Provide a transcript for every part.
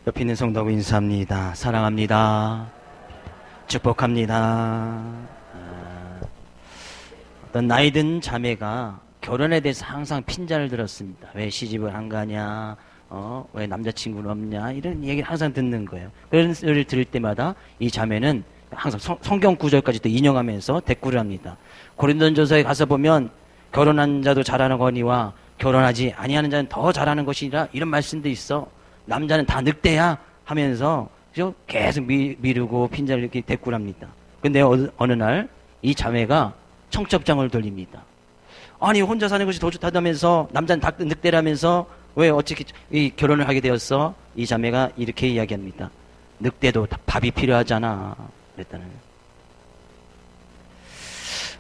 옆에 있는 성도하고 인사합니다. 사랑합니다. 축복합니다. 어떤 나이든 자매가 결혼에 대해서 항상 핀잔을 들었습니다. 왜 시집을 안 가냐? 왜 남자친구는 없냐? 이런 얘기를 항상 듣는 거예요. 그런 소리를 들을 때마다 이 자매는 항상 성경 구절까지도 인용하면서 대꾸를 합니다. 고린도전서에 가서 보면 결혼한 자도 잘하거니와 결혼하지 아니하는 자는 더 잘하는 것이라 이런 말씀도 있어. 남자는 다 늑대야 하면서 계속 미루고 핀잔을 이렇게 대꾸를 합니다. 근데 어느 날 이 자매가 청첩장을 돌립니다. 아니 혼자 사는 것이 더 좋다면서 남자는 다 늑대라면서 왜 어떻게 이 결혼을 하게 되었어? 이 자매가 이렇게 이야기합니다. 늑대도 밥이 필요하잖아. 그랬다는.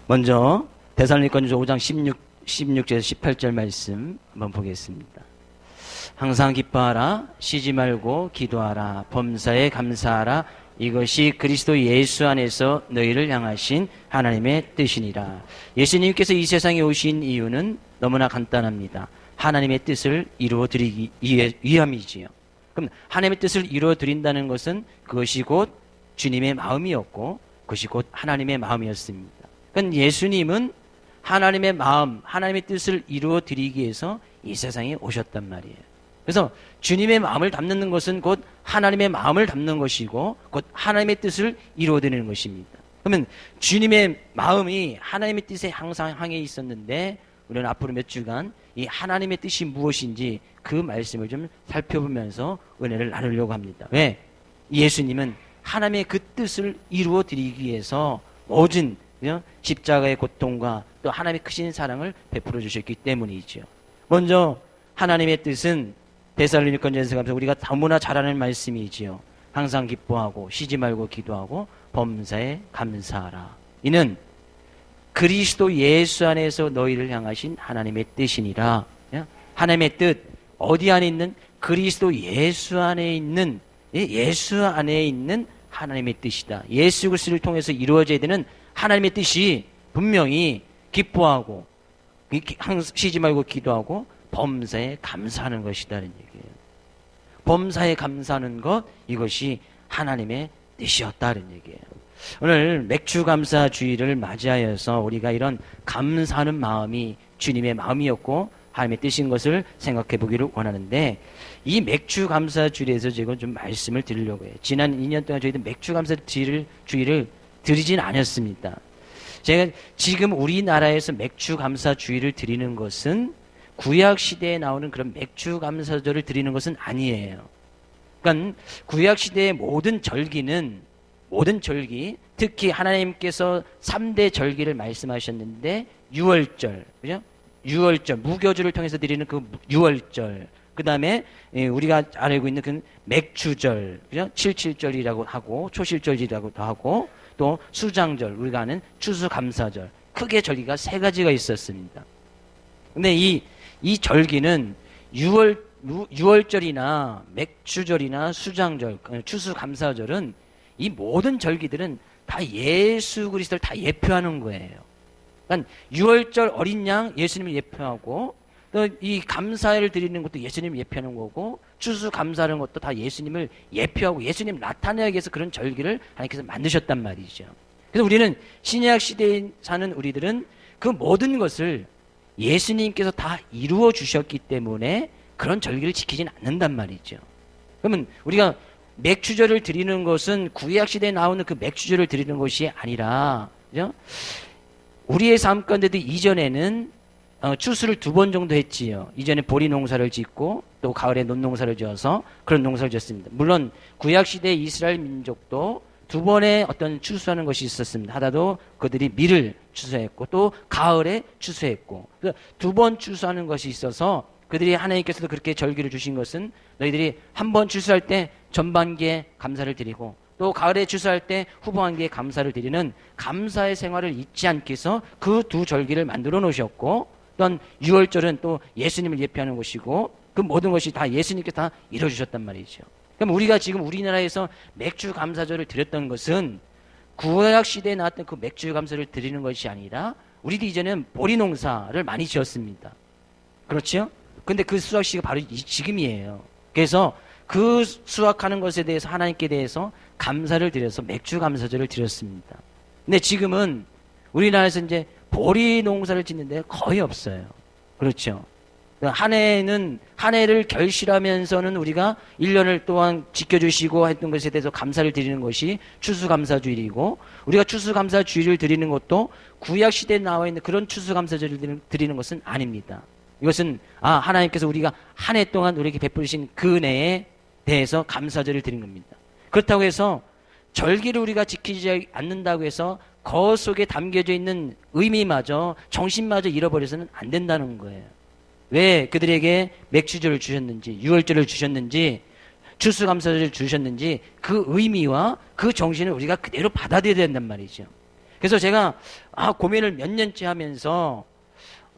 먼저 데살로니가전서 5장 16절에서 18절 말씀 한번 보겠습니다. 항상 기뻐하라, 쉬지 말고 기도하라, 범사에 감사하라. 이것이 그리스도 예수 안에서 너희를 향하신 하나님의 뜻이니라. 예수님께서 이 세상에 오신 이유는 너무나 간단합니다. 하나님의 뜻을 이루어 드리기 위함이지요. 그럼 하나님의 뜻을 이루어 드린다는 것은 그것이 곧 주님의 마음이었고 그것이 곧 하나님의 마음이었습니다. 그러니까 예수님은 하나님의 마음, 하나님의 뜻을 이루어 드리기 위해서 이 세상에 오셨단 말이에요. 그래서 주님의 마음을 담는 것은 곧 하나님의 마음을 담는 것이고 곧 하나님의 뜻을 이루어드리는 것입니다. 그러면 주님의 마음이 하나님의 뜻에 항상 향해 있었는데 우리는 앞으로 몇 주간 이 하나님의 뜻이 무엇인지 그 말씀을 좀 살펴보면서 은혜를 나누려고 합니다. 왜? 예수님은 하나님의 그 뜻을 이루어드리기 위해서 모든 십자가의 고통과 또 하나님의 크신 사랑을 베풀어 주셨기 때문이죠. 먼저 하나님의 뜻은 데살로니가전서 가면서 우리가 너무나 잘 아는 말씀이지요. 항상 기뻐하고 쉬지 말고 기도하고 범사에 감사하라. 이는 그리스도 예수 안에서 너희를 향하신 하나님의 뜻이니라. 하나님의 뜻 어디 안에 있는? 그리스도 예수 안에 있는 하나님의 뜻이다. 예수 그리스도를 통해서 이루어져야 되는 하나님의 뜻이 분명히 기뻐하고 쉬지 말고 기도하고 범사에 감사하는 것이다는 얘기예요. 범사에 감사하는 것, 이것이 하나님의 뜻이었다는 얘기예요. 오늘 맥주감사주의를 맞이하여서 우리가 이런 감사하는 마음이 주님의 마음이었고 하나님의 뜻인 것을 생각해 보기를 원하는데, 이 맥주감사주의에서 제가 좀 말씀을 드리려고 해요. 지난 2년 동안 저희들 맥주감사주의를 드리진 않았습니다. 제가 지금 우리나라에서 맥주감사주의를 드리는 것은 구약시대에 나오는 그런 맥주감사절을 드리는 것은 아니에요. 그러니까 구약시대의 모든 절기, 특히 하나님께서 3대 절기를 말씀하셨는데, 유월절, 그죠? 유월절, 무교주를 통해서 드리는 그 유월절, 그 다음에 우리가 알고 있는 그 맥주절, 그죠? 칠칠절이라고 하고, 초실절이라고도 하고, 또 수장절, 우리가 아는 추수감사절, 크게 절기가 3가지가 있었습니다. 근데 이 절기는 유월절이나 맥주절이나 수장절, 추수감사절은 이 모든 절기들은 다 예수 그리스도를 다 예표하는 거예요. 그러니까 유월절 어린 양 예수님을 예표하고, 또 이 감사를 드리는 것도 예수님을 예표하는 거고, 추수감사하는 것도 다 예수님을 예표하고 예수님 나타내기 위해서 그런 절기를 하나님께서 만드셨단 말이죠. 그래서 우리는 신약 시대에 사는 우리들은 그 모든 것을 예수님께서 다 이루어 주셨기 때문에 그런 절기를 지키지는 않는단 말이죠. 그러면 우리가 맥주절을 드리는 것은 구약시대에 나오는 그 맥주절을 드리는 것이 아니라, 그죠? 우리의 삶 가운데도 이전에는 추수를 2번 정도 했지요. 이전에 보리 농사를 짓고 또 가을에 논농사를 지어서 그런 농사를 지었습니다. 물론 구약시대 이스라엘 민족도 2번의 어떤 추수하는 것이 있었습니다. 하나도 그들이 밀을 추수했고 또 가을에 추수했고, 2번 추수하는 것이 있어서 그들이 하나님께서도 그렇게 절기를 주신 것은 너희들이 한 번 추수할 때 전반기에 감사를 드리고 또 가을에 추수할 때 후반기에 감사를 드리는 감사의 생활을 잊지 않기 위해서 그 2 절기를 만들어 놓으셨고, 또한 유월절은 또 예수님을 예표하는 것이고 그 모든 것이 다 예수님께서 다 이루어주셨단 말이죠. 그럼 우리가 지금 우리나라에서 맥주 감사절을 드렸던 것은 구약 시대에 나왔던 그 맥주 감사를 드리는 것이 아니라 우리도 이제는 보리 농사를 많이 지었습니다. 그렇죠? 근데 그 수확 시기가 바로 지금이에요. 그래서 그 수확하는 것에 대해서 하나님께 대해서 감사를 드려서 맥주 감사절을 드렸습니다. 근데 지금은 우리나라에서 이제 보리 농사를 짓는데 거의 없어요. 그렇죠. 한 해를 결실하면서는 우리가 1년을 동안 지켜주시고 했던 것에 대해서 감사를 드리는 것이 추수감사주일이고, 우리가 추수감사주일을 드리는 것도 구약시대에 나와 있는 그런 추수감사주일을 드리는 것은 아닙니다. 이것은 하나님께서 우리가 한 해 동안 우리에게 베풀으신 그 은혜에 대해서 감사절을 드리는 겁니다. 그렇다고 해서 절기를 우리가 지키지 않는다고 해서 그 속에 담겨져 있는 의미마저, 정신마저 잃어버려서는 안 된다는 거예요. 왜 그들에게 맥주절을 주셨는지, 유월절을 주셨는지, 추수감사절을 주셨는지 그 의미와 그 정신을 우리가 그대로 받아들여야 된단 말이죠. 그래서 제가 고민을 몇 년째 하면서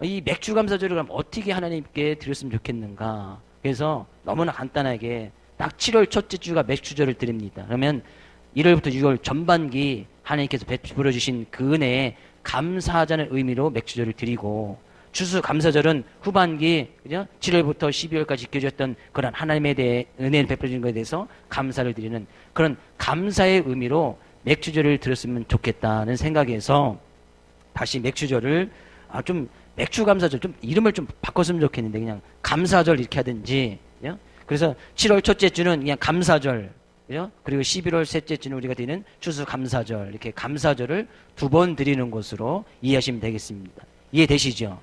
이 맥주감사절을 그럼 어떻게 하나님께 드렸으면 좋겠는가. 그래서 너무나 간단하게 딱 7월 첫째 주가 맥주절을 드립니다. 그러면 1월부터 6월 전반기 하나님께서 베풀어 주신 그 은혜에 감사하자는 의미로 맥주절을 드리고, 추수감사절은 후반기, 그죠? 7월부터 12월까지 지켜졌던 그런 하나님에 대해 은혜를 베풀어 주신 것에 대해서 감사를 드리는 그런 감사의 의미로 맥주절을 드렸으면 좋겠다는 생각에서 다시 맥주절을 좀 맥주감사절 좀 이름을 좀 바꿨으면 좋겠는데 그냥 감사절 이렇게 하든지, 그죠? 그래서 7월 첫째 주는 그냥 감사절, 그죠? 그리고 11월 셋째 주는 우리가 드리는 추수감사절, 이렇게 감사절을 2번 드리는 것으로 이해하시면 되겠습니다. 이해되시죠?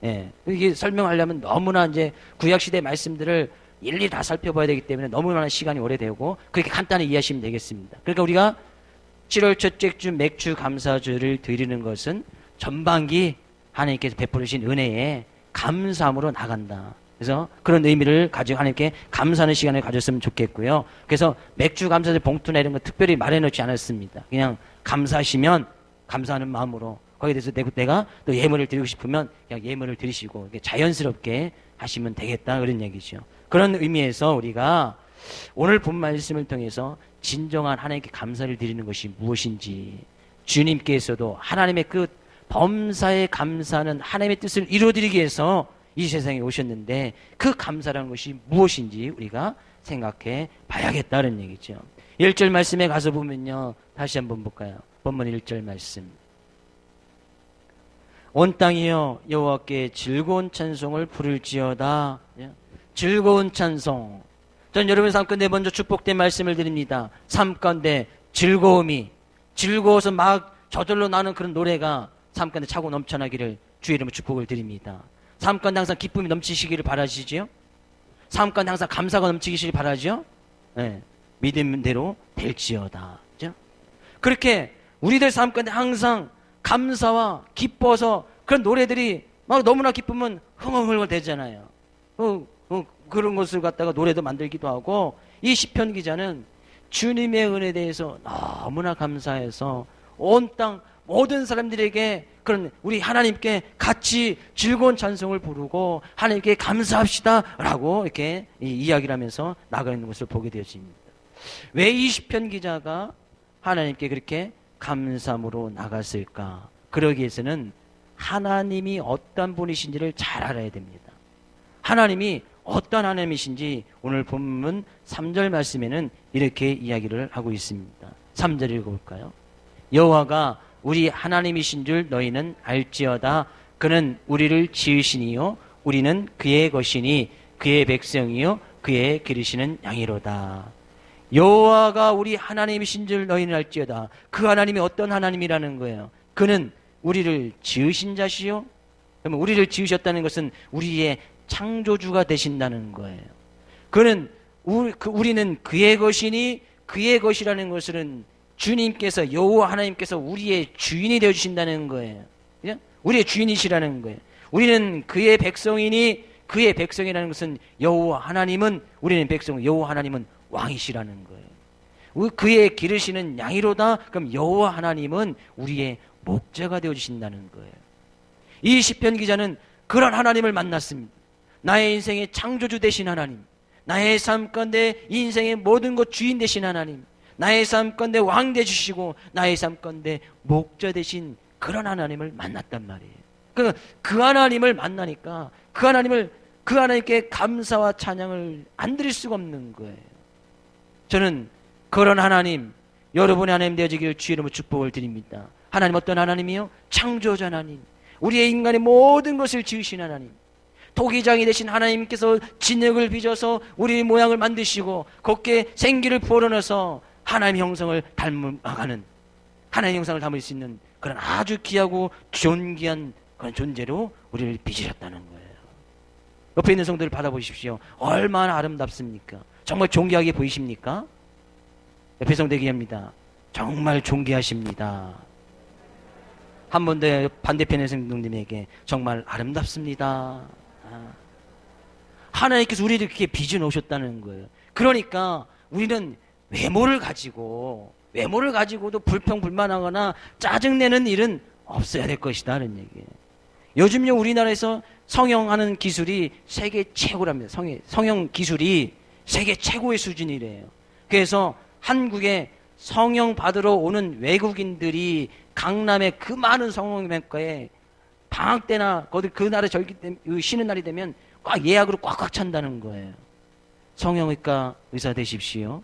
예. 이게 설명하려면 너무나 이제 구약시대 말씀들을 일일이 다 살펴봐야 되기 때문에 너무나 시간이 오래되고, 그렇게 간단히 이해하시면 되겠습니다. 그러니까 우리가 7월 첫째 주 맥주 감사절을 드리는 것은 전반기 하나님께서 베풀으신 은혜에 감사함으로 나간다. 그래서 그런 의미를 가지고 하나님께 감사하는 시간을 가졌으면 좋겠고요. 그래서 맥주 감사절 봉투나 이런 거 특별히 마련해놓지 않았습니다. 그냥 감사하시면 감사하는 마음으로, 거기에 대해서 내가 또 예물을 드리고 싶으면 그냥 예물을 드리시고 자연스럽게 하시면 되겠다, 그런 얘기죠. 그런 의미에서 우리가 오늘 본 말씀을 통해서 진정한 하나님께 감사를 드리는 것이 무엇인지, 주님께서도 하나님의 그 범사에 감사하는 하나님의 뜻을 이루어드리기 위해서 이 세상에 오셨는데 그 감사라는 것이 무엇인지 우리가 생각해 봐야겠다는 얘기죠. 1절 말씀에 가서 보면요, 다시 한번 볼까요? 본문 1절 말씀. 온 땅이여 여호와께 즐거운 찬송을 부를지어다. 즐거운 찬송. 전 여러분 삶 가운데 먼저 축복된 말씀을 드립니다. 삶 가운데 즐거움이, 즐거워서 막 저절로 나는 그런 노래가 삶 가운데 차고 넘쳐나기를 주의 이름으로 축복을 드립니다. 삶 가운데 항상 기쁨이 넘치시기를 바라시지요? 삶 가운데 항상 감사가 넘치시기를 바라죠? 네. 믿음대로 될지어다. 그죠? 그렇게 우리들 삶 가운데 항상 감사와 기뻐서 그런 노래들이 막 너무나 기쁘면 흥얼흥얼 되잖아요. 그런 것을 갖다가 노래도 만들기도 하고, 이 시편 기자는 주님의 은혜에 대해서 너무나 감사해서 온 땅 모든 사람들에게 그런 우리 하나님께 같이 즐거운 찬송을 부르고 하나님께 감사합시다 라고 이렇게 이야기를 하면서 나가는 것을 보게 되어집니다. 왜 이 시편 기자가 하나님께 그렇게 감사함으로 나갔을까? 그러기 위해서는 하나님이 어떤 분이신지를 잘 알아야 됩니다. 하나님이 어떤 하나님이신지 오늘 본문 3절 말씀에는 이렇게 이야기를 하고 있습니다. 3절 읽어볼까요? 여호와가 우리 하나님이신 줄 너희는 알지어다. 그는 우리를 지으시니요 우리는 그의 것이니 그의 백성이요 그의 기르시는 양이로다. 여호와가 우리 하나님이신 줄 너희는 알지어다. 그 하나님이 어떤 하나님이라는 거예요? 그는 우리를 지으신 자시요. 그러면 우리를 지으셨다는 것은 우리의 창조주가 되신다는 거예요. 그는 우리는 그의 것이니, 그의 것이라는 것은 주님께서, 여호와 하나님께서 우리의 주인이 되어 주신다는 거예요. 그죠? 우리의 주인이시라는 거예요. 우리는 그의 백성이니, 그의 백성이라는 것은 여호와 하나님은, 우리는 백성, 여호와 하나님은 왕이시라는 거예요. 그의 기르시는 양이로다. 그럼 여호와 하나님은 우리의 목자가 되어 주신다는 거예요. 이 시편 기자는 그런 하나님을 만났습니다. 나의 인생의 창조주 되신 하나님, 나의 삶 가운데 인생의 모든 것 주인 되신 하나님, 나의 삶 가운데 왕 되주시고 나의 삶 가운데 목자 되신 그런 하나님을 만났단 말이에요. 그 하나님을 만나니까 그 하나님을 그 하나님께 감사와 찬양을 안 드릴 수가 없는 거예요. 저는 그런 하나님, 여러분의 하나님 되어지기를 주의 이름으로 축복을 드립니다. 하나님 어떤 하나님이요? 창조자 하나님, 우리의 인간의 모든 것을 지으신 하나님, 토기장이 되신 하나님께서 진흙을 빚어서 우리의 모양을 만드시고 거기에 생기를 불어넣어서 하나님의 형상을 닮아가는, 하나님의 형상을 담을 수 있는 그런 아주 귀하고 존귀한 그런 존재로 우리를 빚으셨다는 거예요. 옆에 있는 성도를 받아보십시오. 얼마나 아름답습니까? 정말 존귀하게 보이십니까? 옆에 성도 얘기합니다. 정말 존귀하십니다. 한 번 더 반대편의 성도님에게 정말 아름답습니다. 하나님께서 우리를 그렇게 빚어 놓으셨다는 거예요. 그러니까 우리는 외모를 가지고도 불평불만하거나 짜증내는 일은 없어야 될 것이다는 얘기예요. 요즘요 우리나라에서 성형하는 기술이 세계 최고랍니다. 성형 기술이 세계 최고의 수준이래요. 그래서 한국에 성형 받으러 오는 외국인들이 강남의 그 많은 성형외과에 방학 때나 거기 그 날에 쉬는 날이 되면 꽉 예약으로 꽉꽉 찬다는 거예요. 성형외과 의사 되십시오.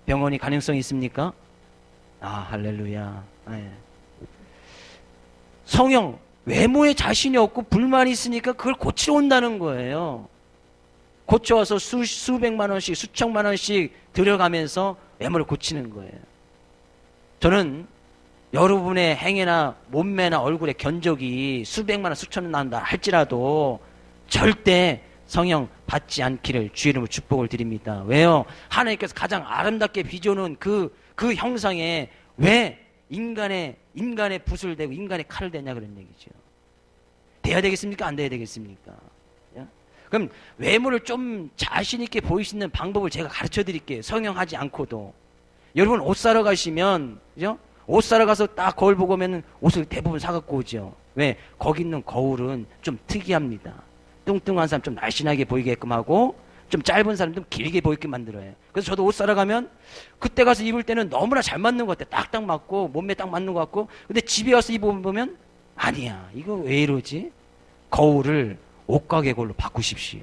병원이 가능성이 있습니까? 할렐루야. 성형, 외모에 자신이 없고 불만이 있으니까 그걸 고치러 온다는 거예요. 고쳐와서 수백만 원씩, 수천만 원씩 들여가면서 외모를 고치는 거예요. 저는 여러분의 행위나 몸매나 얼굴의 견적이 수백만 원, 수천만 원 난다 할지라도 절대 성형 받지 않기를 주의 이름으로 축복을 드립니다. 왜요? 하나님께서 가장 아름답게 빚어놓은 그 형상에 왜 인간의 붓을 대고 인간의 칼을 대냐 그런 얘기죠. 돼야 되겠습니까? 안 돼야 되겠습니까? 그럼 외모를 좀 자신 있게 보이시는 방법을 제가 가르쳐 드릴게요. 성형하지 않고도. 여러분 옷 사러 가시면, 그죠? 옷 사러 가서 딱 거울 보고 오면 옷을 대부분 사갖고 오죠. 왜? 거기 있는 거울은 좀 특이합니다. 뚱뚱한 사람 좀 날씬하게 보이게끔 하고 좀 짧은 사람 좀 길게 보이게 만들어요. 그래서 저도 옷 사러 가면 그때 가서 입을 때는 너무나 잘 맞는 것 같아요. 딱딱 맞고 몸매 딱 맞는 것 같고, 근데 집에 와서 입어보면 아니야, 이거 왜 이러지? 거울을 옷가게 걸로 바꾸십시오.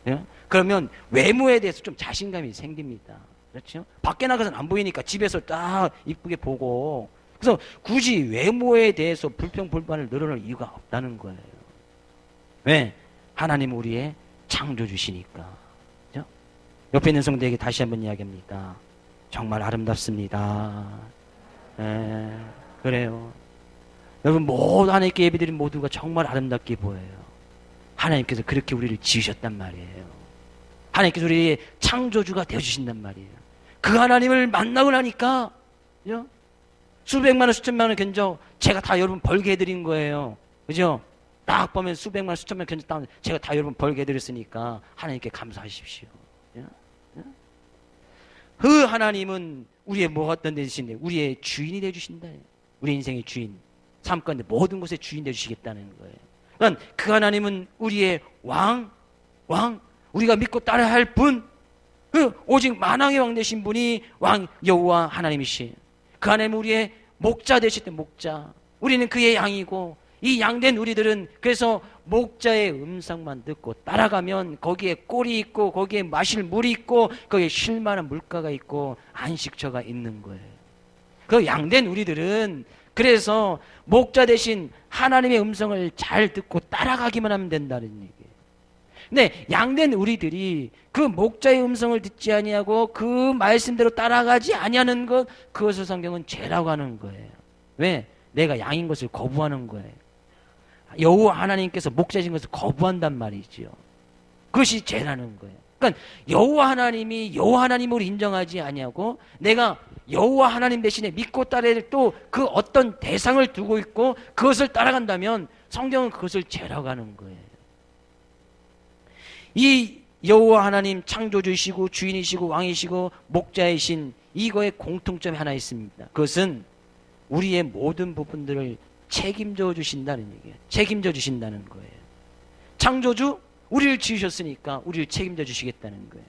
예? 그러면 외모에 대해서 좀 자신감이 생깁니다. 그렇죠? 밖에 나가서는 안 보이니까 집에서 딱 이쁘게 보고, 그래서 굳이 외모에 대해서 불평불만을 늘어놓을 이유가 없다는 거예요. 왜? 하나님 우리의 창조주시니까. 그렇죠? 옆에 있는 성도에게 다시 한번 이야기합니다. 정말 아름답습니다. 그래요. 여러분 모두 하나님께 예배드린 모두가 정말 아름답게 보여요. 하나님께서 그렇게 우리를 지으셨단 말이에요. 하나님께서 우리의 창조주가 되어주신단 말이에요. 그 하나님을 만나고 나니까, 그죠? 수백만 원, 수천만 원 견적 제가 다 여러분 벌게 해드린 거예요. 그죠? 딱 보면 수백만 원, 수천만 원 견적 따면 제가 다 여러분 벌게 해드렸으니까 하나님께 감사하십시오. 그 하나님은 우리의 어떤 되신데 우리의 주인이 되어주신다. 우리 인생의 주인, 삶 가운데 모든 것의 주인 되어주시겠다는 거예요. 그러니까 그 하나님은 우리의 왕, 우리가 믿고 따라야 할 분, 오직 만왕의 왕 되신 분이 왕 여호와 하나님이시. 그 하나님은 우리의 목자 되실 때 목자, 우리는 그의 양이고, 이 양된 우리들은 그래서 목자의 음성만 듣고 따라가면 거기에 꼴이 있고, 거기에 마실 물이 있고, 거기에 쉴 만한 물가가 있고 안식처가 있는 거예요. 그 양된 우리들은 그래서 목자 대신 하나님의 음성을 잘 듣고 따라가기만 하면 된다는 얘기예요. 근데 양된 우리들이 그 목자의 음성을 듣지 아니하고 그 말씀대로 따라가지 아니하는 것, 그것을 성경은 죄라고 하는 거예요. 왜? 내가 양인 것을 거부하는 거예요. 여호와 하나님께서 목자신 것을 거부한단 말이지요. 그것이 죄라는 거예요. 그러니까 여호와 하나님이 여호와 하나님을 인정하지 아니하고 내가 여호와 하나님 대신에 믿고 따라야 될 또 그 어떤 대상을 두고 있고 그것을 따라간다면 성경은 그것을 죄라고 하는 거예요. 이 여호와 하나님 창조주이시고 주인이시고 왕이시고 목자이신 이거의 공통점이 하나 있습니다. 그것은 우리의 모든 부분들을 책임져 주신다는 얘기예요. 책임져 주신다는 거예요. 창조주, 우리를 지으셨으니까 우리를 책임져 주시겠다는 거예요.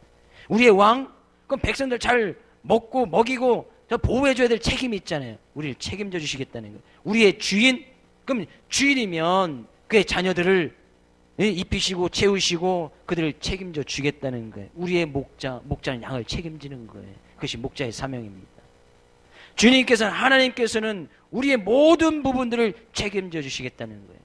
우리의 왕, 그럼 백성들 잘 먹고 먹이고 보호해줘야 될 책임이 있잖아요. 우리를 책임져 주시겠다는 거예요. 우리의 주인, 그럼 주인이면 그의 자녀들을 입히시고 채우시고 그들을 책임져 주겠다는 거예요. 우리의 목자는 양을 책임지는 거예요. 그것이 목자의 사명입니다. 하나님께서는 우리의 모든 부분들을 책임져 주시겠다는 거예요.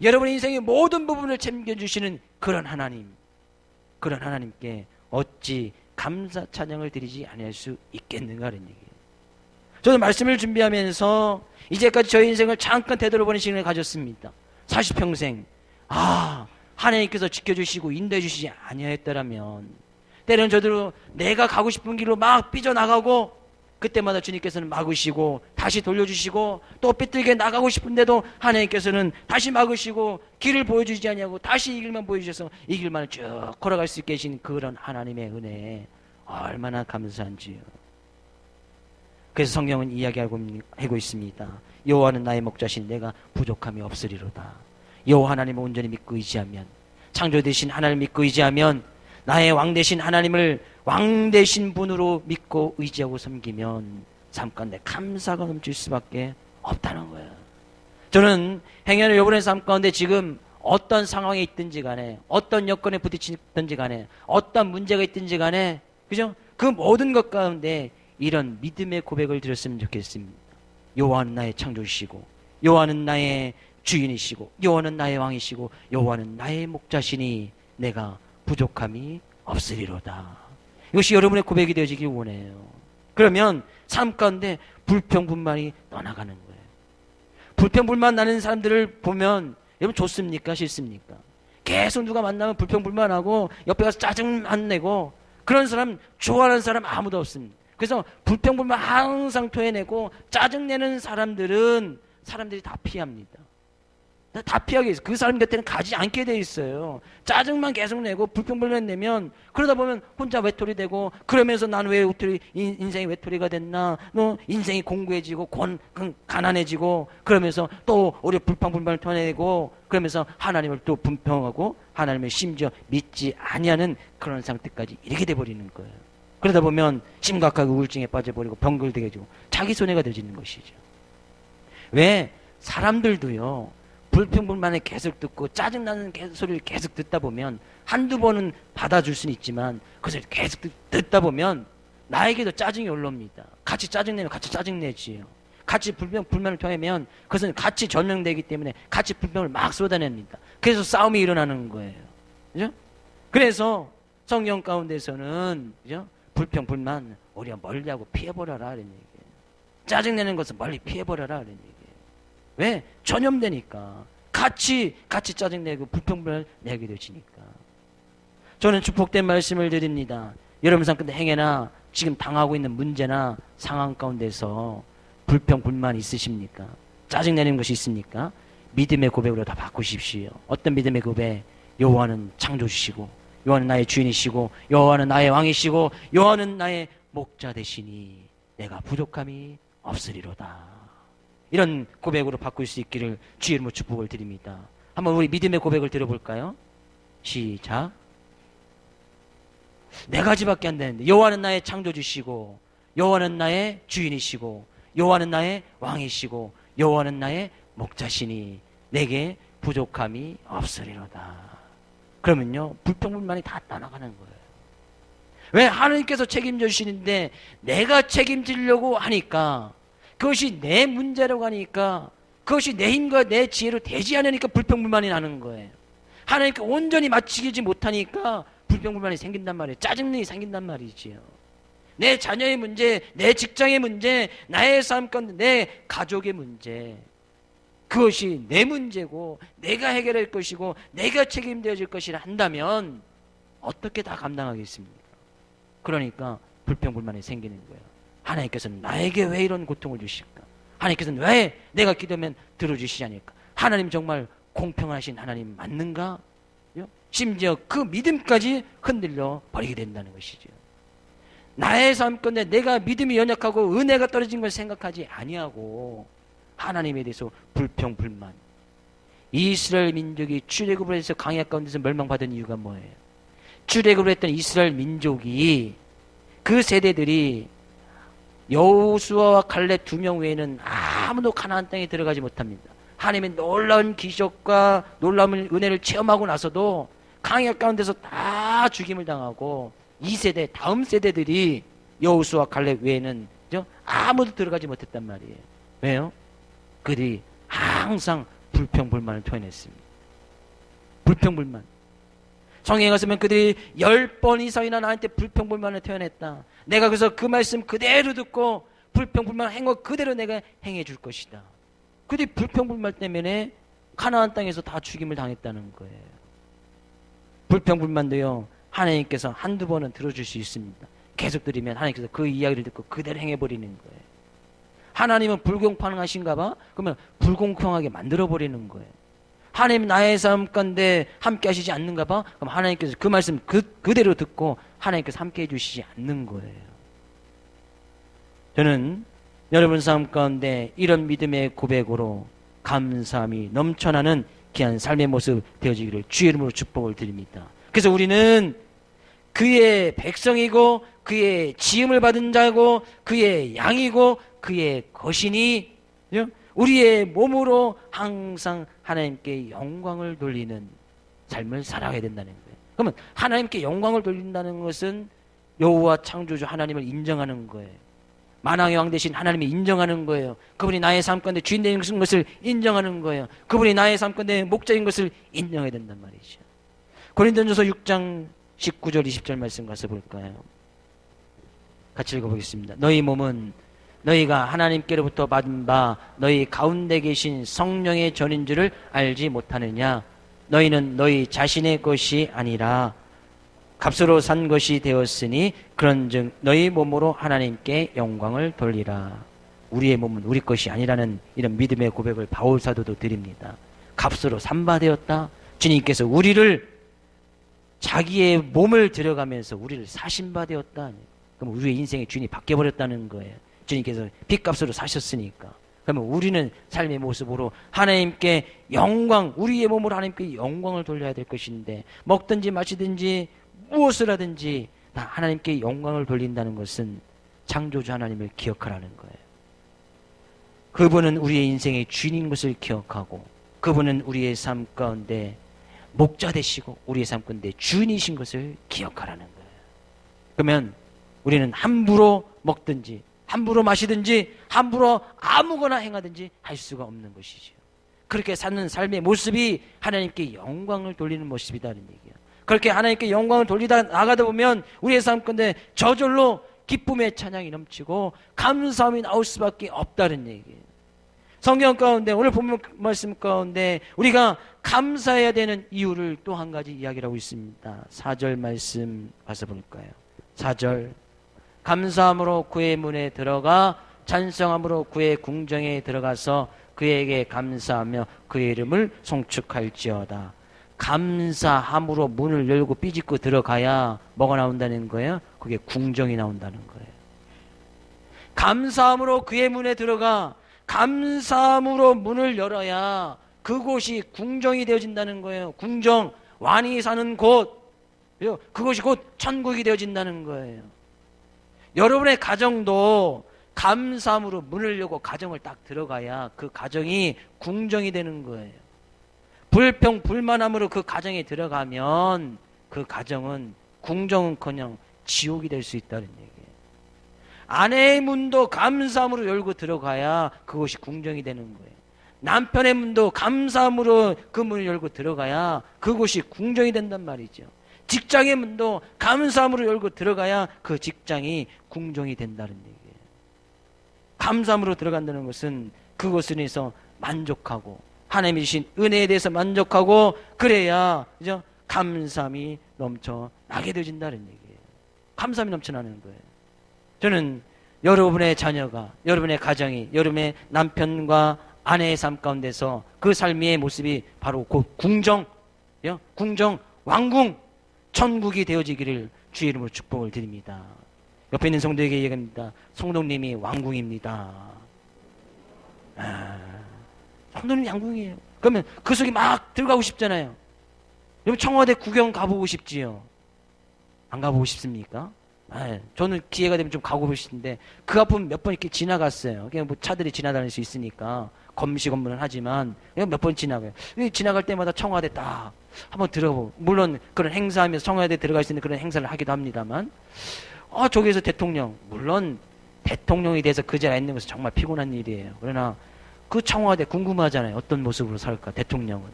여러분의 인생의 모든 부분을 책임주시는 그런 하나님께 어찌 감사 찬양을 드리지 아니할 수 있겠는가 하는 얘기예요. 저도 말씀을 준비하면서 이제까지 저희 인생을 잠깐 되돌아보는 시간을 가졌습니다. 40평생 하나님께서 지켜주시고 인도해 주시지 아니하였더라면 때로는 저도 내가 가고 싶은 길로 막 삐져나가고 그때마다 주님께서는 막으시고 다시 돌려주시고 또 삐뚤게 나가고 싶은데도 하나님께서는 다시 막으시고 길을 보여주지 아니하고 다시 이 길만 보여주셔서 이 길만을 쭉 걸어갈 수 있게 하신 그런 하나님의 은혜에 얼마나 감사한지요. 그래서 성경은 이야기하고 있습니다. 여호와는 나의 목자신 내가 부족함이 없으리로다. 여호와 하나님을 온전히 믿고 의지하면, 창조 되신 하나님을 믿고 의지하면, 나의 왕 되신 하나님을 왕 되신 분으로 믿고 의지하고 섬기면 삶 가운데 감사가 넘칠 수밖에 없다는 거예요. 저는 행여나 여러분의 삶 가운데 지금 어떤 상황에 있든지 간에, 어떤 여건에 부딪히든지 간에, 어떤 문제가 있든지 간에, 그죠? 그 모든 것 가운데 이런 믿음의 고백을 드렸으면 좋겠습니다. 여호와는 나의 창조주시고, 여호와는 나의 주인이시고, 여호와는 나의 왕이시고, 여호와는 나의 목자시니 내가 부족함이 없으리로다. 이것이 여러분의 고백이 되어지길 원해요. 그러면 삶 가운데 불평불만이 떠나가는 거예요. 불평불만 나는 사람들을 보면 여러분 좋습니까? 싫습니까? 계속 누가 만나면 불평불만하고 옆에 가서 짜증 안 내고 그런 사람, 좋아하는 사람 아무도 없습니다. 그래서 불평불만 항상 토해내고 짜증내는 사람들이 다 피합니다. 다 피하게 있어요. 그 사람 곁에는 가지 않게 돼 있어요. 짜증만 계속 내고 불평불만 내면 그러다 보면 혼자 외톨이 되고, 그러면서 난 왜 인생이 외톨이가 됐나, 인생이 공고해지고 가난해지고, 그러면서 또 오히려 불평불만을 터내고, 그러면서 하나님을 또 분평하고 하나님을 심지어 믿지 아니하는 그런 상태까지 이렇게 돼버리는 거예요. 그러다 보면 심각하게 우울증에 빠져버리고 병들게 해주고 자기 손해가 되어지는 것이죠. 왜? 사람들도요, 불평불만을 계속 듣고 짜증나는 소리를 계속 듣다 보면 한두 번은 받아줄 수는 있지만 그것을 계속 듣다 보면 나에게도 짜증이 올라옵니다. 같이 짜증내면 같이 짜증내지요. 같이 불만을 토하면 그것은 같이 전염되기 때문에 같이 불평을 막 쏟아냅니다. 그래서 싸움이 일어나는 거예요. 그죠? 그래서 성경 가운데서는, 그죠? 불평불만 우리가 멀리하고 피해버려라 이런 얘기예요. 짜증내는 것은 멀리 피해버려라 이런 얘기예요. 왜? 전염되니까. 같이 짜증내고 불평불만을 내게 되지니까. 저는 축복된 말씀을 드립니다. 여러분 삶 가운데 행해나 지금 당하고 있는 문제나 상황 가운데서 불평불만 있으십니까? 짜증내는 것이 있습니까? 믿음의 고백으로 다 바꾸십시오. 어떤 믿음의 고백? 여호와는 창조주시고, 여호와는 나의 주인이시고, 여호와는 나의 왕이시고, 여호와는 나의 목자 되시니 내가 부족함이 없으리로다. 이런 고백으로 바꿀 수 있기를 주의 이름으로 축복을 드립니다. 한번 우리 믿음의 고백을 들어볼까요? 시작. 네 가지밖에 안 되는데, 여호와는 나의 창조주시고, 여호와는 나의 주인이시고, 여호와는 나의 왕이시고, 여호와는 나의 목자시니 내게 부족함이 없으리로다. 그러면요, 불평불만이 다 떠나가는 거예요. 왜? 하나님께서 책임져 주시는데 내가 책임지려고 하니까, 그것이 내 문제라고 하니까, 그것이 내 힘과 내 지혜로 되지 않으니까 불평불만이 나는 거예요. 하나님께 온전히 맞추지 못하니까 불평불만이 생긴단 말이에요. 짜증이 생긴단 말이지요. 내 자녀의 문제, 내 직장의 문제, 나의 삶 가운데 내 가족의 문제, 그것이 내 문제고 내가 해결할 것이고 내가 책임져질 것이라 한다면 어떻게 다 감당하겠습니까? 그러니까 불평불만이 생기는 거예요. 하나님께서는 나에게 왜 이런 고통을 주실까? 하나님께서는 왜 내가 기도하면 들어주시지 않을까? 하나님 정말 공평하신 하나님 맞는가? 심지어 그 믿음까지 흔들려 버리게 된다는 것이죠. 나의 삶 가운데 내가 믿음이 연약하고 은혜가 떨어진 걸 생각하지 아니하고 하나님에 대해서 불평불만. 이스라엘 민족이 출애굽을 해서 광야 가운데서 멸망받은 이유가 뭐예요? 출애굽을 했던 이스라엘 민족이, 그 세대들이 여호수아와 갈렙 2명 외에는 아무도 가나안 땅에 들어가지 못합니다. 하나님의 놀라운 기적과 놀라운 은혜를 체험하고 나서도 강약 가운데서 다 죽임을 당하고 2세대 다음 세대들이 여호수아 갈렙 외에는 아무도 들어가지 못했단 말이에요. 왜요? 그들이 항상 불평불만을 표현했습니다. 불평불만. 성경에 가서면 그들이 10번 이상이나 나한테 불평불만을 표현했다. 내가 그래서 그 말씀 그대로 듣고 불평불만 행거 그대로 내가 행해 줄 것이다. 그들이 불평불만 때문에 가나안 땅에서 다 죽임을 당했다는 거예요. 불평불만도요, 하나님께서 한두 번은 들어줄 수 있습니다. 계속 들으면 하나님께서 그 이야기를 듣고 그대로 행해버리는 거예요. 하나님은 불공평하신가 봐? 그러면 불공평하게 만들어버리는 거예요. 하나님 나의 삶 가운데 함께 하시지 않는가 봐? 그럼 하나님께서 그 말씀 그대로 듣고 하나님께서 함께 해주시지 않는 거예요. 저는 여러분 삶 가운데 이런 믿음의 고백으로 감사함이 넘쳐나는 귀한 삶의 모습 되어지기를 주의 이름으로 축복을 드립니다. 그래서 우리는 그의 백성이고 그의 지음을 받은 자고 그의 양이고 그의 거신이 우리의 몸으로 항상 하나님께 영광을 돌리는 삶을 살아가야 된다는 거예요. 그러면 하나님께 영광을 돌린다는 것은 여호와 창조주 하나님을 인정하는 거예요. 만왕의 왕 되신 하나님이 인정하는 거예요. 그분이 나의 삶 가운데 주인 되는 것을 인정하는 거예요. 그분이 나의 삶 가운데 목자인 것을 인정해야 된단 말이죠. 고린도전서 6장 19절 20절 말씀 가서 볼까요? 같이 읽어보겠습니다. 너희 몸은 너희가 하나님께로부터 받은 바 너희 가운데 계신 성령의 전인 줄을 알지 못하느냐? 너희는 너희 자신의 것이 아니라 값으로 산 것이 되었으니 그런즉 너희 몸으로 하나님께 영광을 돌리라. 우리의 몸은 우리 것이 아니라는 이런 믿음의 고백을 바울 사도도 드립니다. 값으로 산 바 되었다. 주님께서 우리를 자기의 몸을 들여가면서 우리를 사신 바 되었다. 그럼 우리의 인생의 주인이 바뀌어버렸다는 거예요. 주님께서 빚값으로 사셨으니까. 그러면 우리는 삶의 모습으로 하나님께 영광, 우리의 몸으로 하나님께 영광을 돌려야 될 것인데 먹든지 마시든지 무엇을 하든지 다 하나님께 영광을 돌린다는 것은 창조주 하나님을 기억하라는 거예요. 그분은 우리의 인생의 주인인 것을 기억하고 그분은 우리의 삶 가운데 목자 되시고 우리의 삶 가운데 주인이신 것을 기억하라는 거예요. 그러면 우리는 함부로 먹든지 함부로 마시든지 함부로 아무거나 행하든지 할 수가 없는 것이죠. 그렇게 사는 삶의 모습이 하나님께 영광을 돌리는 모습이다는 얘기예요. 그렇게 하나님께 영광을 돌리다 나가다 보면 우리의 삶 가운데 저절로 기쁨의 찬양이 넘치고 감사함이 나올 수밖에 없다는 얘기예요. 성경 가운데 오늘 본문 말씀 가운데 우리가 감사해야 되는 이유를 또 한 가지 이야기를 하고 있습니다. 4절 말씀 가서 볼까요? 4절 감사함으로 그의 문에 들어가 찬송함으로 그의 궁정에 들어가서 그에게 감사하며 그의 이름을 송축할지어다. 감사함으로 문을 열고 삐짓고 들어가야 뭐가 나온다는 거예요? 그게 궁정이 나온다는 거예요. 감사함으로 그의 문에 들어가 감사함으로 문을 열어야 그곳이 궁정이 되어진다는 거예요. 궁정, 왕이 사는 곳, 그것이 곧 천국이 되어진다는 거예요. 여러분의 가정도 감사함으로 문을 열고 가정을 딱 들어가야 그 가정이 궁정이 되는 거예요. 불평, 불만함으로 그 가정에 들어가면 그 가정은 궁정은커녕 지옥이 될 수 있다는 얘기예요. 아내의 문도 감사함으로 열고 들어가야 그것이 궁정이 되는 거예요. 남편의 문도 감사함으로 그 문을 열고 들어가야 그곳이 궁정이 된단 말이죠. 직장의 문도 감사함으로 열고 들어가야 그 직장이 궁정이 된다는 얘기예요. 감사함으로 들어간다는 것은 그것을 위해서 만족하고 하나님이 주신 은혜에 대해서 만족하고 그래야 그죠? 감사함이 넘쳐나게 되어진다는 얘기예요. 감사함이 넘쳐나는 거예요. 저는 여러분의 자녀가, 여러분의 가정이, 여러분의 남편과 아내의 삶 가운데서 그 삶의 모습이 바로 곧 궁정, 왕궁, 천국이 되어지기를 주의 이름으로 축복을 드립니다. 옆에 있는 성도에게 얘기합니다. 성도님이 왕궁입니다. 성도님 왕궁이에요. 그러면 그 속에 막 들어가고 싶잖아요. 여러분 청와대 구경 가보고 싶지요? 안 가보고 싶습니까? 저는 기회가 되면 좀 가고 싶은데 그 앞은 몇 번 이렇게 지나갔어요. 그냥 뭐 차들이 지나다닐 수 있으니까 검시 검문은 하지만 몇 번 지나가요. 지나갈 때마다 청와대 딱 한번 들어보고, 물론 그런 행사하면서 청와대 들어갈 수 있는 그런 행사를 하기도 합니다만, 저기에서 대통령, 물론 대통령에 대해서 그 자리에 있는 것은 정말 피곤한 일이에요. 그러나 그 청와대 궁금하잖아요. 어떤 모습으로 살까 대통령은.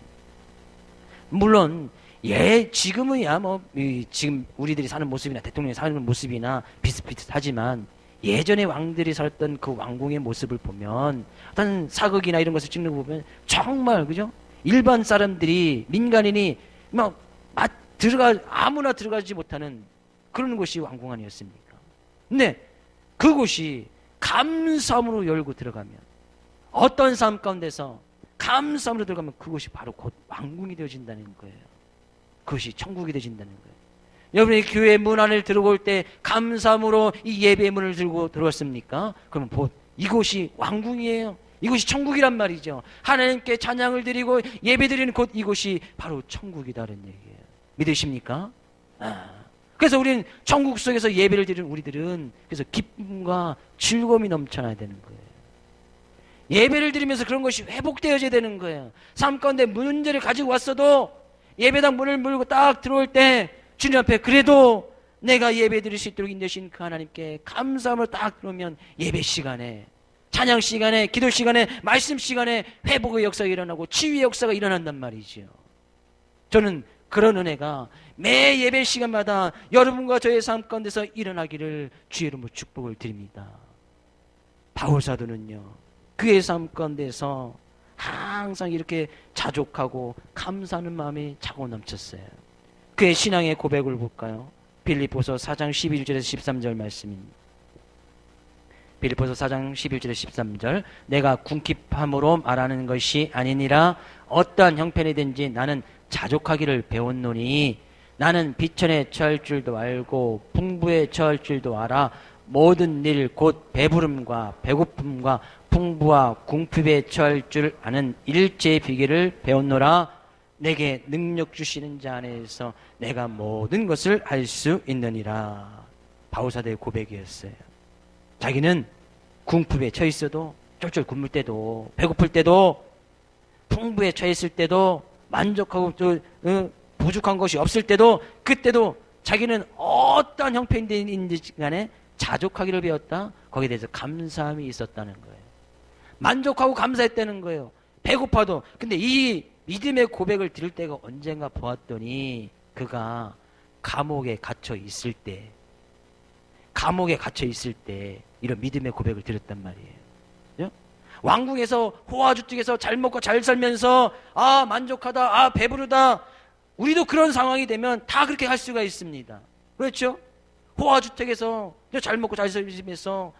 물론 지금은야 지금 우리들이 사는 모습이나 대통령이 사는 모습이나 비슷비슷하지만, 예전에 왕들이 살던 그 왕궁의 모습을 보면, 어떤 사극이나 이런 것을 찍는 거 보면 정말, 그죠? 일반 사람들이, 민간인이 아무나 들어가지 못하는 그런 곳이 왕궁 아니었습니까? 근데 그곳이 감사함으로 열고 들어가면, 어떤 삶 가운데서 감사함으로 들어가면 그곳이 바로 곧 왕궁이 되어진다는 거예요. 그것이 천국이 되어진다는 거예요. 여러분이 교회 문 안을 들어올 때 감사함으로 이 예배의 문을 들고 들어왔습니까? 그러면 곧 이곳이 왕궁이에요. 이곳이 천국이란 말이죠. 하나님께 찬양을 드리고 예배 드리는 곳, 이곳이 바로 천국이다는 얘기예요. 믿으십니까? 그래서 우리는 천국 속에서 예배를 드리는 우리들은 그래서 기쁨과 즐거움이 넘쳐나야 되는 거예요. 예배를 드리면서 그런 것이 회복되어져야 되는 거예요. 삶 가운데 문제를 가지고 왔어도 예배당 문을 물고 딱 들어올 때 주님 앞에 그래도 내가 예배 드릴 수 있도록 인도하신 그 하나님께 감사함을 딱 들으면 예배 시간에, 찬양 시간에, 기도 시간에, 말씀 시간에 회복의 역사가 일어나고 치유의 역사가 일어난단 말이죠. 저는 그런 은혜가 매 예배 시간마다 여러분과 저의 삶 가운데서 일어나기를 주의 이름으로 축복을 드립니다. 바울 사도는요, 그의 삶 가운데서 항상 이렇게 자족하고 감사하는 마음이 차고 넘쳤어요. 그의 신앙의 고백을 볼까요? 빌립보서 4장 11절에서 13절 말씀입니다. 빌립보서 4장 11절에서 13절. 내가 궁핍함으로 말하는 것이 아니니라. 어떠한 형편이든지 나는 자족하기를 배웠노니, 나는 비천에 처할 줄도 알고 풍부에 처할 줄도 알아. 모든 일 곧 배부름과 배고픔과 풍부와 궁핍에 처할 줄 아는 일제의 비결을 배웠노라. 내게 능력 주시는 자 안에서 내가 모든 것을 할 수 있느니라. 바울사도의 고백이었어요. 자기는 궁핍에 처해 있어도, 쫄쫄 굶을 때도, 배고플 때도, 풍부에 처해 있을 때도, 만족하고 부족한 것이 없을 때도, 그때도 자기는 어떠한 형편인지 간에 자족하기를 배웠다. 거기에 대해서 감사함이 있었다는 거예요. 만족하고 감사했다는 거예요. 배고파도. 근데 이 믿음의 고백을 들을 때가 언젠가 보았더니, 그가 감옥에 갇혀 있을 때 이런 믿음의 고백을 드렸단 말이에요. 왕궁에서, 호화주택에서 잘 먹고 잘 살면서 만족하다, 배부르다. 우리도 그런 상황이 되면 다 그렇게 할 수가 있습니다. 그렇죠? 호화주택에서 잘 먹고 잘 살면서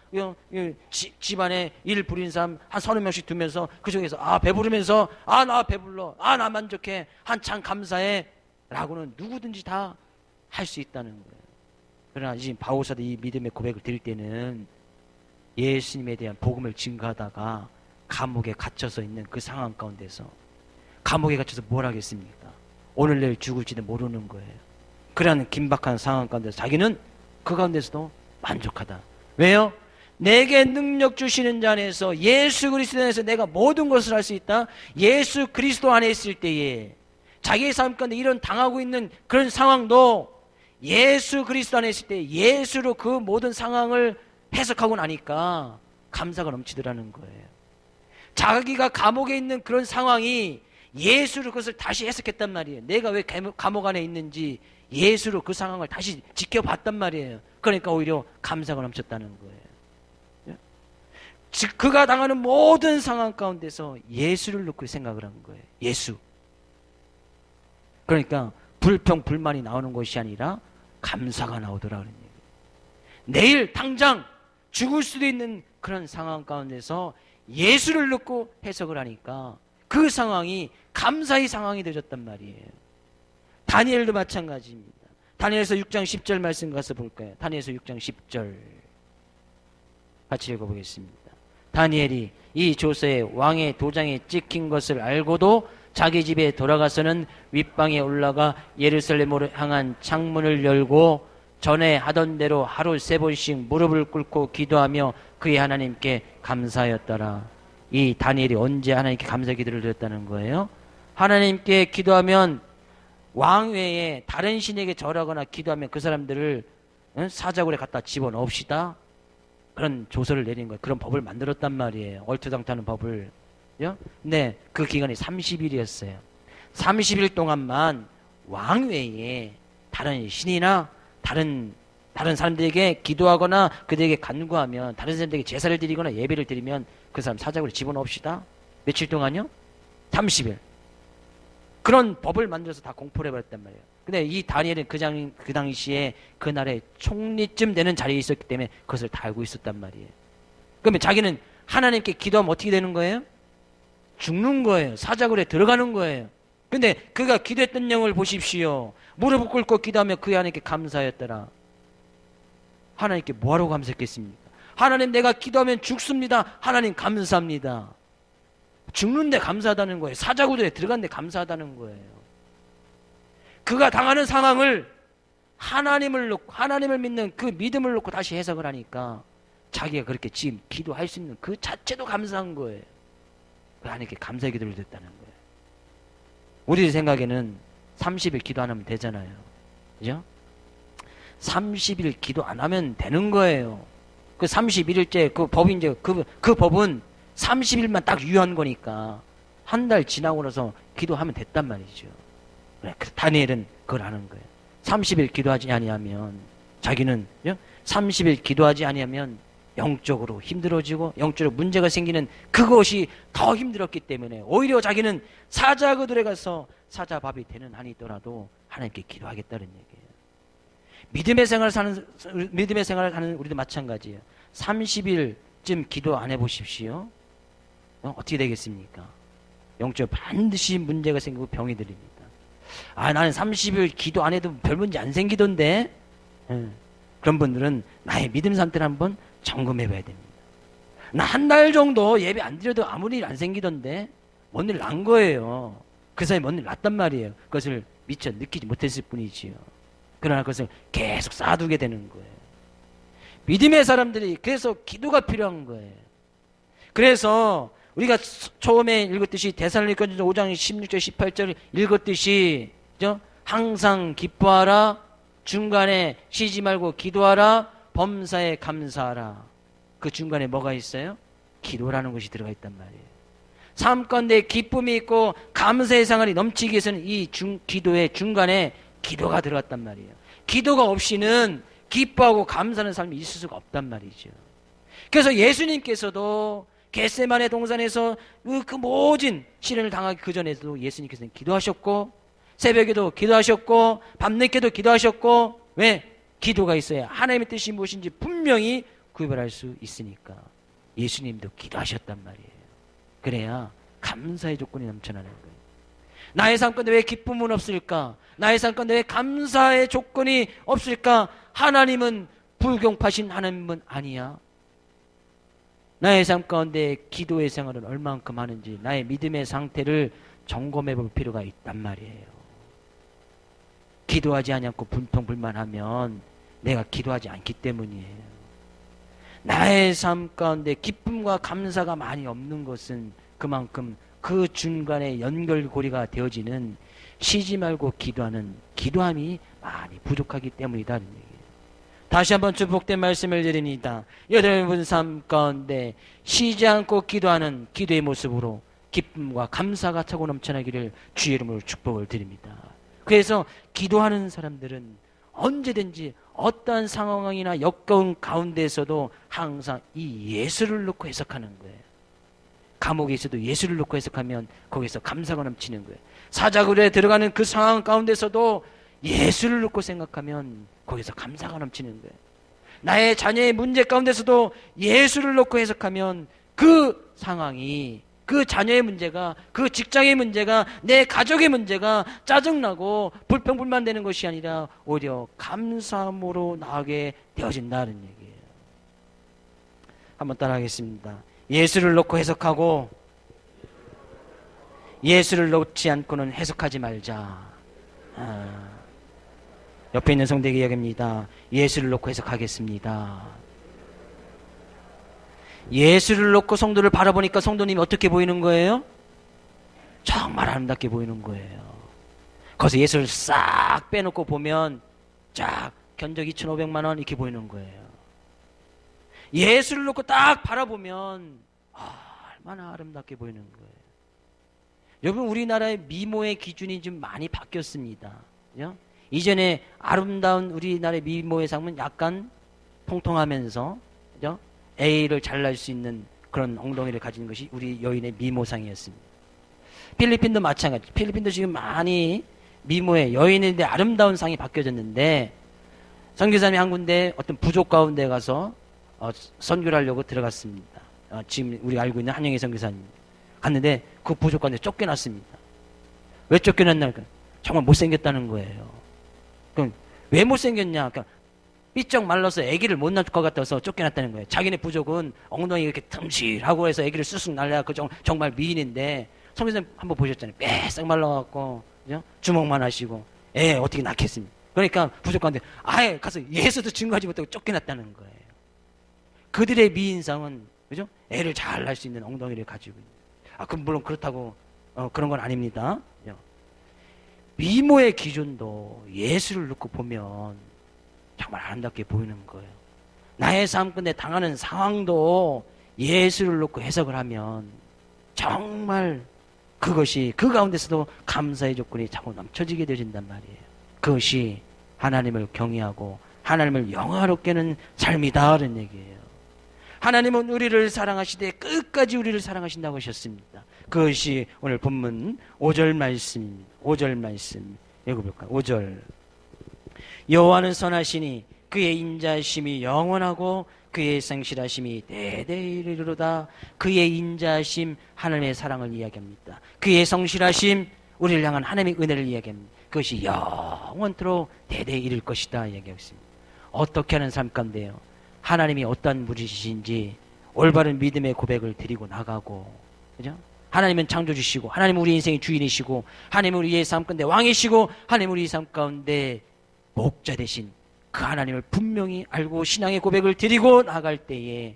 집안에 일 부린 사람 한 30명씩 두면서 그 중에서 배부르면서 나 배불러, 나 만족해, 한참 감사해 라고는 누구든지 다 할 수 있다는 거예요. 그러나 지금 바울사도 이 믿음의 고백을 드릴 때는 예수님에 대한 복음을 증거하다가 감옥에 갇혀서 있는 그 상황 가운데서, 감옥에 갇혀서 뭘 하겠습니까? 오늘 내일 죽을지도 모르는 거예요. 그러한 긴박한 상황 가운데서 자기는 그 가운데서도 만족하다. 왜요? 내게 능력 주시는 자 안에서, 예수 그리스도 안에서 내가 모든 것을 할 수 있다. 예수 그리스도 안에 있을 때에 자기의 삶 가운데 이런 당하고 있는 그런 상황도 예수 그리스도 안에 있을 때 예수로 그 모든 상황을 해석하고 나니까 감사가 넘치더라는 거예요. 자기가 감옥에 있는 그런 상황이 예수로 그것을 다시 해석했단 말이에요. 내가 왜 감옥 안에 있는지 예수로 그 상황을 다시 지켜봤단 말이에요. 그러니까 오히려 감사가 넘쳤다는 거예요. 즉 그가 당하는 모든 상황 가운데서 예수를 놓고 생각을 한 거예요. 예수. 그러니까 불평 불만이 나오는 것이 아니라 감사가 나오더라 그런 얘기예요. 내일 당장 죽을 수도 있는 그런 상황 가운데서 예수를 놓고 해석을 하니까 그 상황이 감사의 상황이 되어졌단 말이에요. 다니엘도 마찬가지입니다. 다니엘서 6장 10절 말씀 가서 볼까요? 다니엘서 6장 10절 같이 읽어보겠습니다. 다니엘이 이 조서에 왕의 도장에 찍힌 것을 알고도 자기 집에 돌아가서는 윗방에 올라가 예루살렘으로 향한 창문을 열고 전에 하던 대로 하루 3번씩 무릎을 꿇고 기도하며 그의 하나님께 감사하였더라. 이 다니엘이 언제 하나님께 감사 기도를 드렸다는 거예요? 하나님께 기도하면 왕 외에 다른 신에게 절하거나 기도하면 그 사람들을 사자굴에 갖다 집어넣읍시다. 그런 조서를 내린 거예요. 그런 법을 만들었단 말이에요. 얼토당토하는 법을. 네, 그 기간이 30일이었어요. 30일 동안만 왕 외에 다른 신이나 다른 사람들에게 기도하거나 그들에게 간구하면, 다른 사람들에게 제사를 드리거나 예배를 드리면 그 사람 사자굴에 집어넣읍시다. 며칠 동안요? 30일. 그런 법을 만들어서 다 공포를 해버렸단 말이에요. 근데 이 다니엘은 그 당시에 그 나라의 총리쯤 되는 자리에 있었기 때문에 그것을 다 알고 있었단 말이에요. 그러면 자기는 하나님께 기도하면 어떻게 되는 거예요? 죽는 거예요. 사자굴에 들어가는 거예요. 근데 그가 기도했던 내용을 보십시오. 무릎을 꿇고 기도하며 그 하나님께 감사하였더라. 하나님께 뭐하러 감사했겠습니까? 하나님, 내가 기도하면 죽습니다. 하나님 감사합니다. 죽는데 감사하다는 거예요. 사자굴에 들어갔는데 감사하다는 거예요. 그가 당하는 상황을 하나님을 놓고, 하나님을 믿는 그 믿음을 놓고 다시 해석을 하니까 자기가 그렇게 지금 기도할 수 있는 그 자체도 감사한 거예요. 하나님께 감사의 기도를 드렸다는 거예요. 우리 생각에는 30일 기도 안 하면 되잖아요. 그죠? 30일 기도 안 하면 되는 거예요. 그 31일째 그 법이 이제 그 법은 30일만 딱 유효한 거니까 한 달 지나고 나서 기도하면 됐단 말이죠. 그래, 다니엘은 그걸 하는 거예요. 30일 기도하지 아니하면, 자기는 30일 기도하지 아니하면 영적으로 힘들어지고 영적으로 문제가 생기는 그것이 더 힘들었기 때문에 오히려 자기는 사자굴에 가서 사자밥이 되는 한이 있더라도 하나님께 기도하겠다는 얘기예요. 믿음의 생활을 하는 우리도 마찬가지예요. 30일쯤 기도 안 해보십시오. 어떻게 되겠습니까? 영적으로 반드시 문제가 생기고 병이 들립니다. 나는 30일 기도 안 해도 별 문제 안 생기던데. 그런 분들은 나의 믿음 상태를 한번 점검해 봐야 됩니다. 나 한 달 정도 예배 안 드려도 아무 일 안 생기던데 뭔 일 난 거예요. 그 사람이 뭔 일 났단 말이에요. 그것을 미처 느끼지 못했을 뿐이지요. 그러나 그것을 계속 쌓아두게 되는 거예요. 믿음의 사람들이 그래서 기도가 필요한 거예요. 그래서 우리가 처음에 읽었듯이 데살로니가전서 5장 16절 18절 읽었듯이 항상 기뻐하라, 중간에 쉬지 말고 기도하라, 범사에 감사하라. 그 중간에 뭐가 있어요? 기도라는 것이 들어가 있단 말이에요. 삶 가운데 기쁨이 있고 감사의 생활이 넘치기 위해서는 이 기도의 중간에 기도가 들어갔단 말이에요. 기도가 없이는 기뻐하고 감사하는 삶이 있을 수가 없단 말이죠. 그래서 예수님께서도 겟세마네 동산에서 그 모진 시련을 당하기 그 전에도 예수님께서는 기도하셨고, 새벽에도 기도하셨고, 밤늦게도 기도하셨고. 왜? 기도가 있어야 하나님의 뜻이 무엇인지 분명히 구별할 수 있으니까 예수님도 기도하셨단 말이에요. 그래야 감사의 조건이 넘쳐나는 거예요. 나의 삶 가운데 왜 기쁨은 없을까? 나의 삶 가운데 왜 감사의 조건이 없을까? 하나님은 불공파신 하나님은 아니야. 나의 삶 가운데 기도의 생활은 얼만큼 하는지 나의 믿음의 상태를 점검해 볼 필요가 있단 말이에요. 기도하지 않고 불평불만하면 내가 기도하지 않기 때문이에요. 나의 삶 가운데 기쁨과 감사가 많이 없는 것은 그만큼 그 중간에 연결고리가 되어지는 쉬지 말고 기도하는 기도함이 많이 부족하기 때문이다. 다시 한번 축복된 말씀을 드립니다. 여러분 삶 가운데 쉬지 않고 기도하는 기도의 모습으로 기쁨과 감사가 차고 넘쳐나기를 주의 이름으로 축복을 드립니다. 그래서 기도하는 사람들은 언제든지 어떠한 상황이나 역겨운 가운데에서도 항상 이 예수를 놓고 해석하는 거예요. 감옥에 있어도 예수를 놓고 해석하면 거기서 감사가 넘치는 거예요. 사자굴에 들어가는 그 상황 가운데서도 예수를 놓고 생각하면 거기서 감사가 넘치는 거예요. 나의 자녀의 문제 가운데서도 예수를 놓고 해석하면 그 상황이, 그 자녀의 문제가, 그 직장의 문제가, 내 가족의 문제가 짜증나고 불평불만되는 것이 아니라 오히려 감사함으로 나가게 되어진다는 얘기예요. 한번 따라하겠습니다. 예수를 놓고 해석하고 예수를 놓지 않고는 해석하지 말자. 옆에 있는 성도에게 이야기합니다. 예수를 놓고 해석하겠습니다. 예수를 놓고 성도를 바라보니까 성도님이 어떻게 보이는 거예요? 정말 아름답게 보이는 거예요. 거기서 예수를 싹 빼놓고 보면 쫙 견적 2,500만 원 이렇게 보이는 거예요. 예수를 놓고 딱 바라보면 얼마나 아름답게 보이는 거예요. 여러분, 우리나라의 미모의 기준이 좀 많이 바뀌었습니다. 그죠? 이전에 아름다운 우리나라의 미모의 상은 약간 통통하면서, 그죠? A를 잘날 수 있는 그런 엉덩이를 가진 것이 우리 여인의 미모상이었습니다. 필리핀도 마찬가지. 필리핀도 지금 많이 미모의 여인인데 아름다운 상이 바뀌어졌는데, 선교사님이 한 군데 어떤 부족 가운데 가서 선교를 하려고 들어갔습니다. 지금 우리 알고 있는 한영희 선교사님 갔는데 그 부족 가운데 쫓겨났습니다. 왜 쫓겨났나? 정말 못생겼다는 거예요. 그럼 왜 못생겼냐? 그러니까 삐쩍 말라서 아기를 못 낳을 것 같아서 쫓겨났다는 거예요. 자기네 부족은 엉덩이가 이렇게 듬실하고 해서 아기를 쑥쑥 날려야 그 정말 미인인데, 선교사님 한번 보셨잖아요. 빼싹 말라갖고, 그죠? 주먹만 하시고, 어떻게 낳겠습니까? 그러니까 부족 가운데 아예 가서 예수도 증거하지 못하고 쫓겨났다는 거예요. 그들의 미인상은, 그죠? 애를 잘 낳을 수 있는 엉덩이를 가지고 있는. 그럼 물론 그렇다고 그런 건 아닙니다. 미모의 기준도 예수를 놓고 보면 정말 아름답게 보이는 거예요. 나의 삶 끝에 당하는 상황도 예수를 놓고 해석을 하면 정말 그것이 그 가운데서도 감사의 조건이 자꾸 넘쳐지게 되어진단 말이에요. 그것이 하나님을 경외하고 하나님을 영화롭게 하는 삶이다 라는 얘기예요. 하나님은 우리를 사랑하시되 끝까지 우리를 사랑하신다고 하셨습니다. 그것이 오늘 본문 5절 말씀입니다. 5절 말씀 읽어볼까요? 5절. 여호와는 선하시니 그의 인자하심이 영원하고 그의 성실하심이 대대에 이르리로다. 그의 인자하심, 하나님의 사랑을 이야기합니다. 그의 성실하심, 우리를 향한 하나님의 은혜를 이야기합니다. 그것이 영원토록 대대에 이를 것이다 이야기하겠습니다. 어떻게 하는 삶 가운데요? 하나님이 어떠한 분이신지 올바른 믿음의 고백을 드리고 나가고, 그죠? 하나님은 창조주시고, 하나님은 우리 인생의 주인이시고, 하나님은 우리의 삶 가운데 왕이시고, 하나님은 우리 삶 가운데 목자 되신 그 하나님을 분명히 알고 신앙의 고백을 드리고 나갈 때에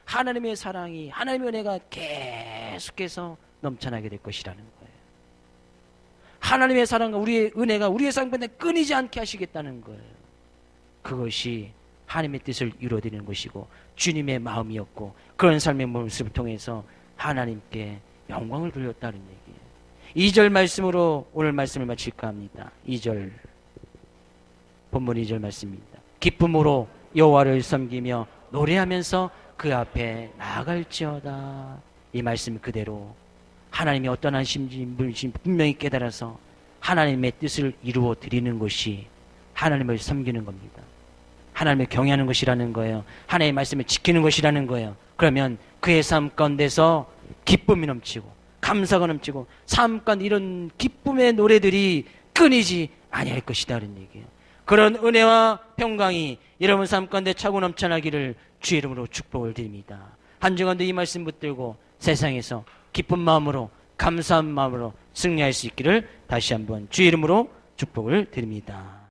하나님의 사랑이, 하나님의 은혜가 계속해서 넘쳐나게 될 것이라는 거예요. 하나님의 사랑과 우리의 은혜가 우리의 삶 가운데 끊이지 않게 하시겠다는 거예요. 그것이 하나님의 뜻을 이루어드리는 것이고 주님의 마음이었고, 그런 삶의 모습을 통해서 하나님께 영광을 돌렸다는 얘기예요. 2절 말씀으로 오늘 말씀을 마칠까 합니다. 2절, 본문 2절 말씀입니다. 기쁨으로 여호와를 섬기며 노래하면서 그 앞에 나아갈지어다. 이 말씀 그대로 하나님이 어떤 하심인지 분명히 깨달아서 하나님의 뜻을 이루어 드리는 것이 하나님을 섬기는 겁니다. 하나님을 경외하는 것이라는 거예요. 하나님의 말씀을 지키는 것이라는 거예요. 그러면 그의 삶 가운데서 기쁨이 넘치고 감사가 넘치고 삶 가운데 이런 기쁨의 노래들이 끊이지 아니할 것이다 라는 얘기예요. 그런 은혜와 평강이 여러분 삶 가운데 차고 넘쳐나기를 주의 이름으로 축복을 드립니다. 한 주간도 이 말씀 붙들고 세상에서 기쁜 마음으로 감사한 마음으로 승리할 수 있기를 다시 한번 주의 이름으로 축복을 드립니다.